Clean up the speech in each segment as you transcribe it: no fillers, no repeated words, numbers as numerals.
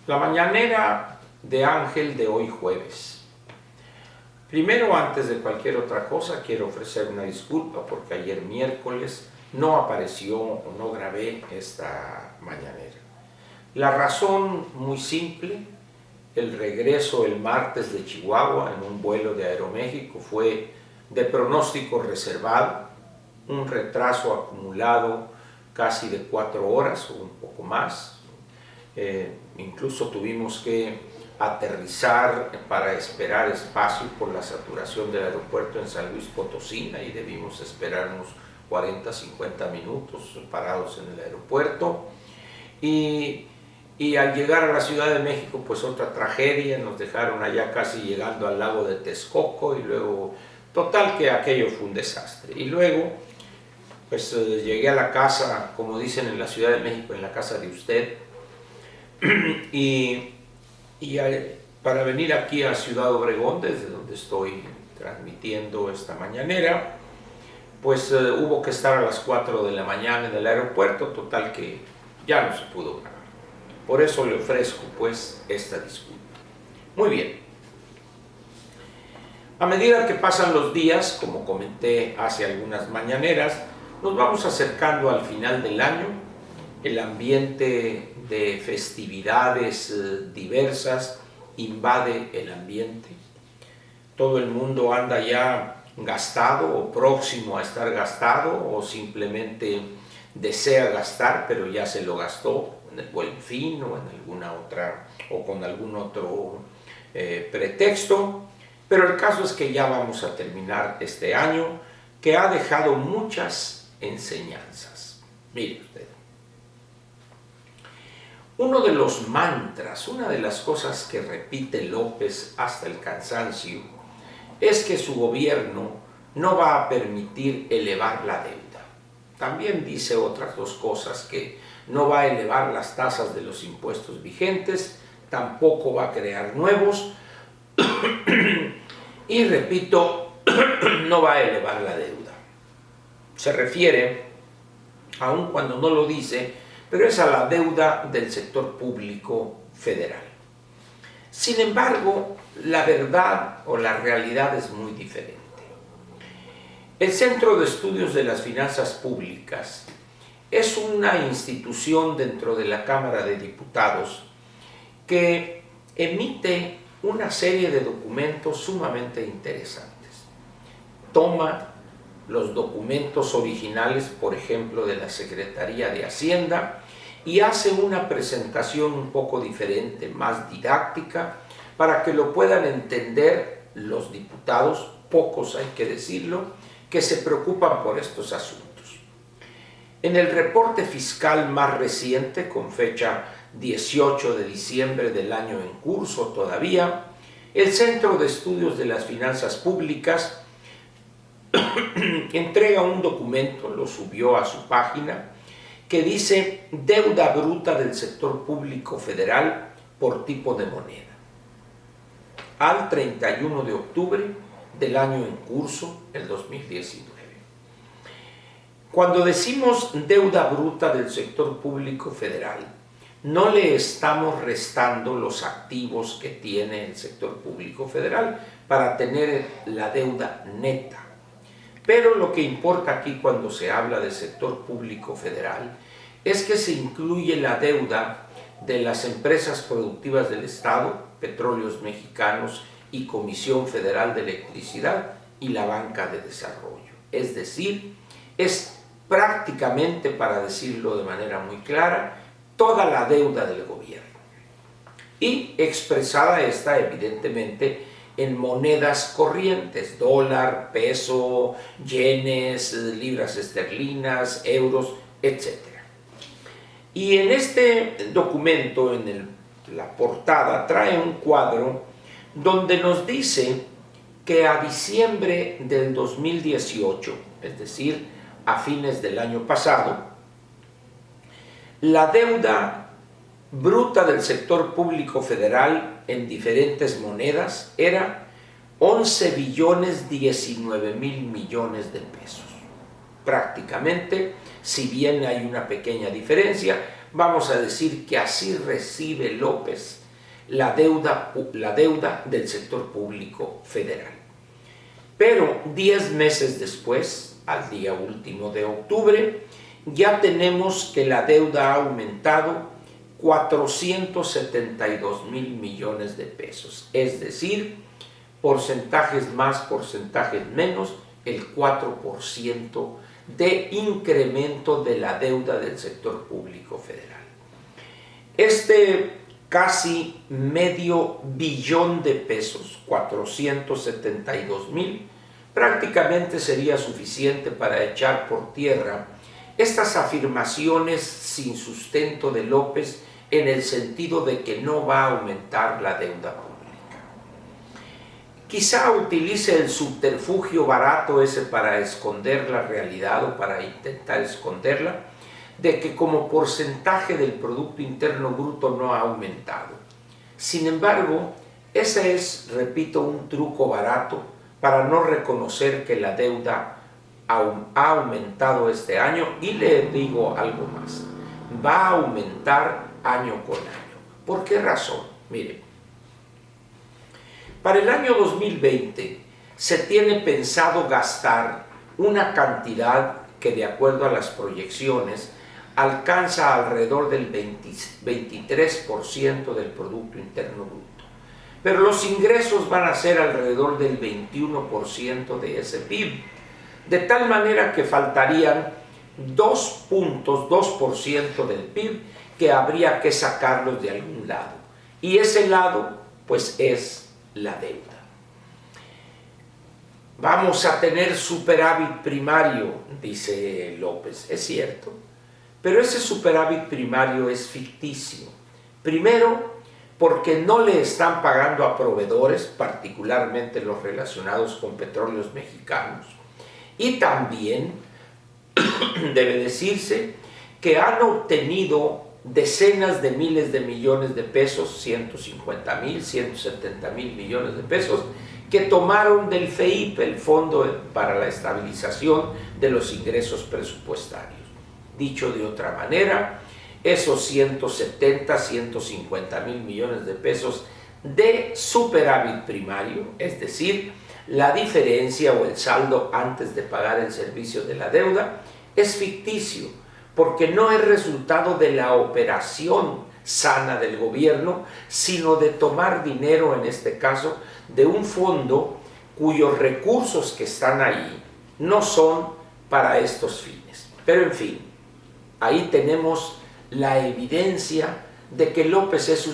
La mañanera de Ángel de hoy jueves. Primero, antes de cualquier otra cosa, quiero ofrecer una disculpa porque ayer miércoles no apareció o no grabé esta mañanera. La razón muy simple: el regreso el martes de Chihuahua en un vuelo de Aeroméxico fue de pronóstico reservado, un retraso acumulado casi de 4 horas o un poco más. Incluso tuvimos que aterrizar para esperar espacio por la saturación del aeropuerto en San Luis Potosí, y debimos esperar unos 40-50 minutos parados en el aeropuerto. Y al llegar a la Ciudad de México, pues otra tragedia, nos dejaron allá casi llegando al lago de Texcoco, y luego, total que aquello fue un desastre. Y luego, pues llegué a la casa, como dicen en la Ciudad de México, en la casa de usted, y para venir aquí a Ciudad Obregón, desde donde estoy transmitiendo esta mañanera, pues hubo que estar a las 4 de la mañana en el aeropuerto, total que ya no se pudo grabar. Por eso le ofrezco pues esta disculpa. Muy bien. A medida que pasan los días, como comenté hace algunas mañaneras, nos vamos acercando al final del año. El ambiente de festividades diversas invade el ambiente. Todo el mundo anda ya gastado o próximo a estar gastado, o simplemente desea gastar pero ya se lo gastó en el Buen Fin o en alguna otra, o con algún otro pretexto. Pero el caso es que ya vamos a terminar este año, que ha dejado muchas enseñanzas. Mire usted, uno de los mantras, una de las cosas que repite López hasta el cansancio, es que su gobierno no va a permitir elevar la deuda. También dice otras dos cosas: que no va a elevar las tasas de los impuestos vigentes, tampoco va a crear nuevos, y repito, no va a elevar la deuda. Se refiere, aun cuando no lo dice, pero es a la deuda del sector público federal. Sin embargo, la verdad o la realidad es muy diferente. El Centro de Estudios de las Finanzas Públicas es una institución dentro de la Cámara de Diputados que emite una serie de documentos sumamente interesantes. Toma los documentos originales, por ejemplo, de la Secretaría de Hacienda, y hace una presentación un poco diferente, más didáctica, para que lo puedan entender los diputados, pocos hay que decirlo, que se preocupan por estos asuntos. En el reporte fiscal más reciente, con fecha 18 de diciembre del año en curso todavía, el Centro de Estudios de las Finanzas Públicas entrega un documento, lo subió a su página, que dice deuda bruta del sector público federal por tipo de moneda al 31 de octubre del año en curso, el 2019. Cuando decimos deuda bruta del sector público federal, no le estamos restando los activos que tiene el sector público federal para tener la deuda neta. Pero lo que importa aquí cuando se habla de sector público federal es que se incluye la deuda de las empresas productivas del Estado, Petróleos Mexicanos y Comisión Federal de Electricidad, y la Banca de Desarrollo. Es decir, es prácticamente, para decirlo de manera muy clara, toda la deuda del gobierno. Y expresada está evidentemente en monedas corrientes: dólar, peso, yenes, libras esterlinas, euros, etc. Y en este documento, en la portada, trae un cuadro donde nos dice que a diciembre del 2018, es decir, a fines del año pasado, la deuda bruta del sector público federal en diferentes monedas era 11,019,000,000,000 de pesos. Prácticamente, si bien hay una pequeña diferencia, vamos a decir que así recibe López la deuda del sector público federal. Pero 10 meses después, al día último de octubre, ya tenemos que la deuda ha aumentado 472,000 millones de pesos, es decir, porcentajes más, porcentajes menos, el 4% de incremento de la deuda del sector público federal. Este casi medio billón de pesos, 472,000, prácticamente sería suficiente para echar por tierra estas afirmaciones sin sustento de López en el sentido de que no va a aumentar la deuda pública. Quizá utilice el subterfugio barato ese para esconder la realidad o para intentar esconderla, de que como porcentaje del Producto Interno Bruto no ha aumentado. Sin embargo, ese es, repito, un truco barato para no reconocer que la deuda ha aumentado este año, y le digo algo más, va a aumentar año con año. ¿Por qué razón? Mire, para el año 2020 se tiene pensado gastar una cantidad que, de acuerdo a las proyecciones, alcanza alrededor del 23% del Producto Interno Bruto. Pero los ingresos van a ser alrededor del 21% de ese PIB, de tal manera que faltarían 2 puntos, 2% del PIB, que habría que sacarlos de algún lado. Y ese lado, pues, es la deuda. Vamos a tener superávit primario, dice López. Es cierto, pero ese superávit primario es ficticio. Primero, porque no le están pagando a proveedores, particularmente los relacionados con petróleos mexicanos. Y también debe decirse que han obtenido decenas de miles de millones de pesos, 150,000, 170,000 millones de pesos, que tomaron del FEIP, el Fondo para la Estabilización de los Ingresos Presupuestarios. Dicho de otra manera, esos 170, 150,000 millones de pesos de superávit primario, es decir, la diferencia o el saldo antes de pagar el servicio de la deuda, es ficticio, porque no es resultado de la operación sana del gobierno, sino de tomar dinero, en este caso, de un fondo cuyos recursos que están ahí no son para estos fines. Pero en fin, ahí tenemos la evidencia de que López es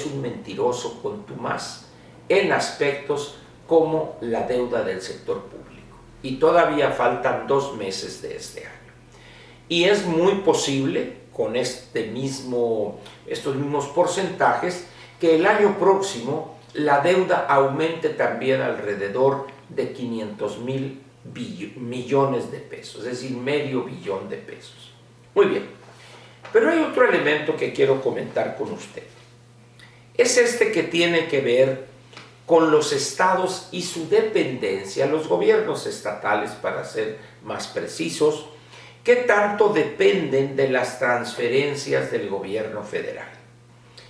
un mentiroso contumaz en aspectos como la deuda del sector público. Y todavía faltan 2 meses de este año. Y es muy posible, con estos mismos porcentajes, que el año próximo la deuda aumente también alrededor de 500,000 millones de pesos, es decir, medio billón de pesos. Muy bien, pero hay otro elemento que quiero comentar con usted. Es este que tiene que ver con los estados y su dependencia, los gobiernos estatales, para ser más precisos, que tanto dependen de las transferencias del gobierno federal.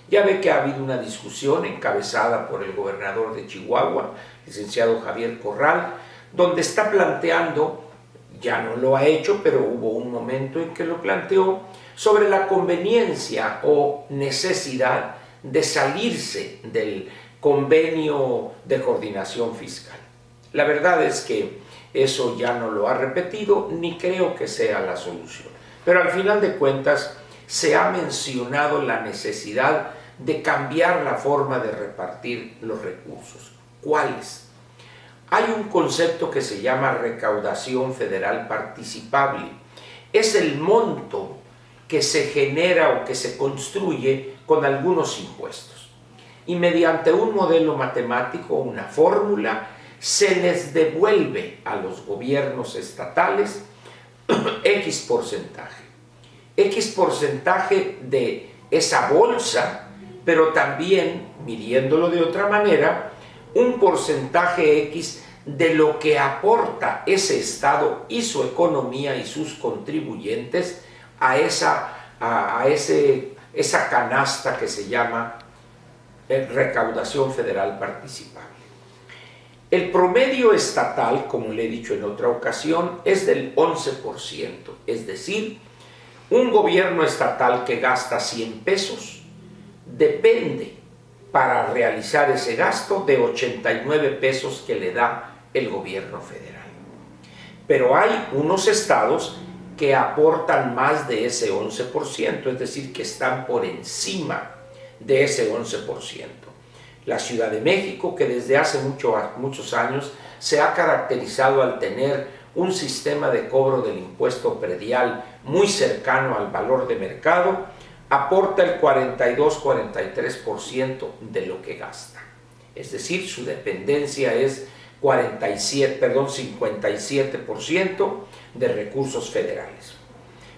Ya ve que ha habido una discusión encabezada por el gobernador de Chihuahua, licenciado Javier Corral, donde está planteando, ya no lo ha hecho, pero hubo un momento en que lo planteó, sobre la conveniencia o necesidad de salirse del convenio de coordinación fiscal. La verdad es que eso ya no lo ha repetido, ni creo que sea la solución. Pero al final de cuentas se ha mencionado la necesidad de cambiar la forma de repartir los recursos. ¿Cuáles? Hay un concepto que se llama recaudación federal participable. Es el monto que se genera o que se construye con algunos impuestos. Y mediante un modelo matemático, una fórmula, se les devuelve a los gobiernos estatales X porcentaje. X porcentaje de esa bolsa, pero también, midiéndolo de otra manera, un porcentaje X de lo que aporta ese estado y su economía y sus contribuyentes a esa esa canasta que se llama recaudación federal participable. El promedio estatal, como le he dicho en otra ocasión, es del 11%, es decir, un gobierno estatal que gasta 100 pesos depende para realizar ese gasto de 89 pesos que le da el gobierno federal. Pero hay unos estados que aportan más de ese 11%, es decir, que están por encima de ese 11%. La Ciudad de México, que desde hace muchos años se ha caracterizado al tener un sistema de cobro del impuesto predial muy cercano al valor de mercado, aporta el 42-43% de lo que gasta. Es decir, su dependencia es 57% de recursos federales.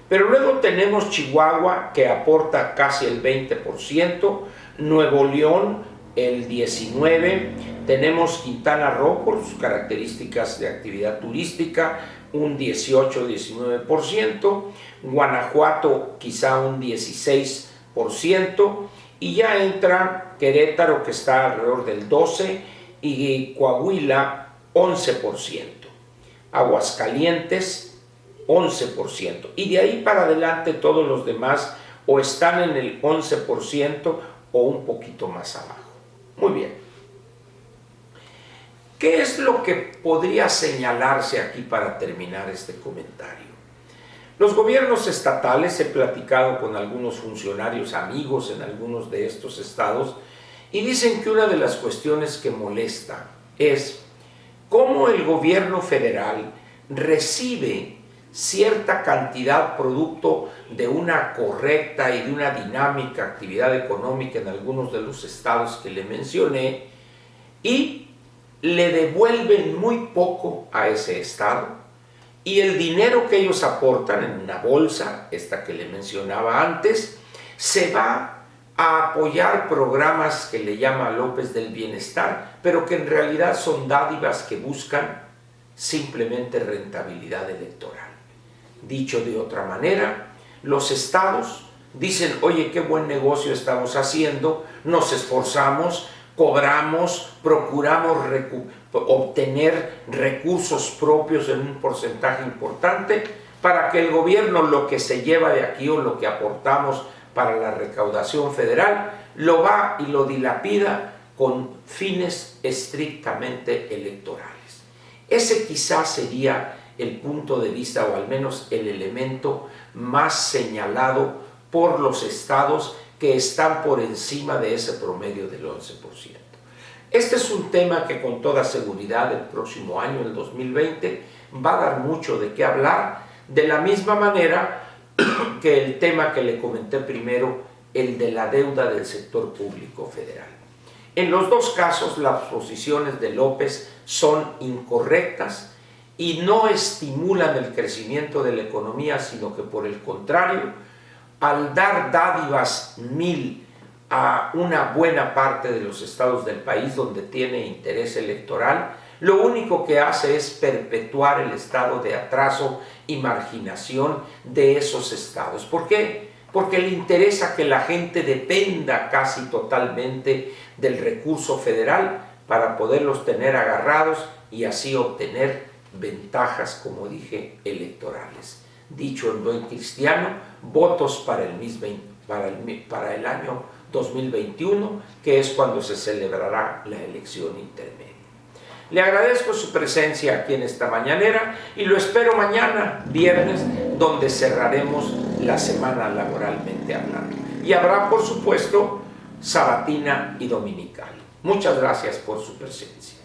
Pero luego tenemos Chihuahua, que aporta casi el 20%, Nuevo León el 19%, tenemos Quintana Roo por sus características de actividad turística, un 18-19%, Guanajuato quizá un 16%, y ya entra Querétaro, que está alrededor del 12%, y Coahuila 11%, Aguascalientes 11%, y de ahí para adelante todos los demás o están en el 11% o un poquito más abajo. Muy bien. ¿Qué es lo que podría señalarse aquí para terminar este comentario? Los gobiernos estatales, he platicado con algunos funcionarios amigos en algunos de estos estados, y dicen que una de las cuestiones que molesta es cómo el gobierno federal recibe cierta cantidad producto de una correcta y de una dinámica actividad económica en algunos de los estados que le mencioné, y le devuelven muy poco a ese estado, y el dinero que ellos aportan en una bolsa, esta que le mencionaba antes, se va a apoyar programas que le llama López del bienestar, pero que en realidad son dádivas que buscan simplemente rentabilidad electoral. Dicho de otra manera, los estados dicen: oye, qué buen negocio estamos haciendo, nos esforzamos, cobramos, procuramos obtener recursos propios en un porcentaje importante para que el gobierno lo que se lleva de aquí o lo que aportamos para la recaudación federal lo va y lo dilapida con fines estrictamente electorales. Ese quizás sería el punto de vista, o al menos el elemento más señalado por los estados que están por encima de ese promedio del 11%. Este es un tema que con toda seguridad el próximo año, el 2020, va a dar mucho de qué hablar, de la misma manera que el tema que le comenté primero, el de la deuda del sector público federal. En los dos casos, las posiciones de López son incorrectas y no estimulan el crecimiento de la economía, sino que por el contrario, al dar dádivas a una buena parte de los estados del país donde tiene interés electoral, lo único que hace es perpetuar el estado de atraso y marginación de esos estados. ¿Por qué? Porque le interesa que la gente dependa casi totalmente del recurso federal para poderlos tener agarrados y así obtener ventajas, como dije, electorales. Dicho en buen cristiano, votos para el año 2021, que es cuando se celebrará la elección intermedia. Le agradezco su presencia aquí en esta mañanera y lo espero mañana, viernes, donde cerraremos la semana laboralmente hablando. Y habrá, por supuesto, sabatina y dominical. Muchas gracias por su presencia.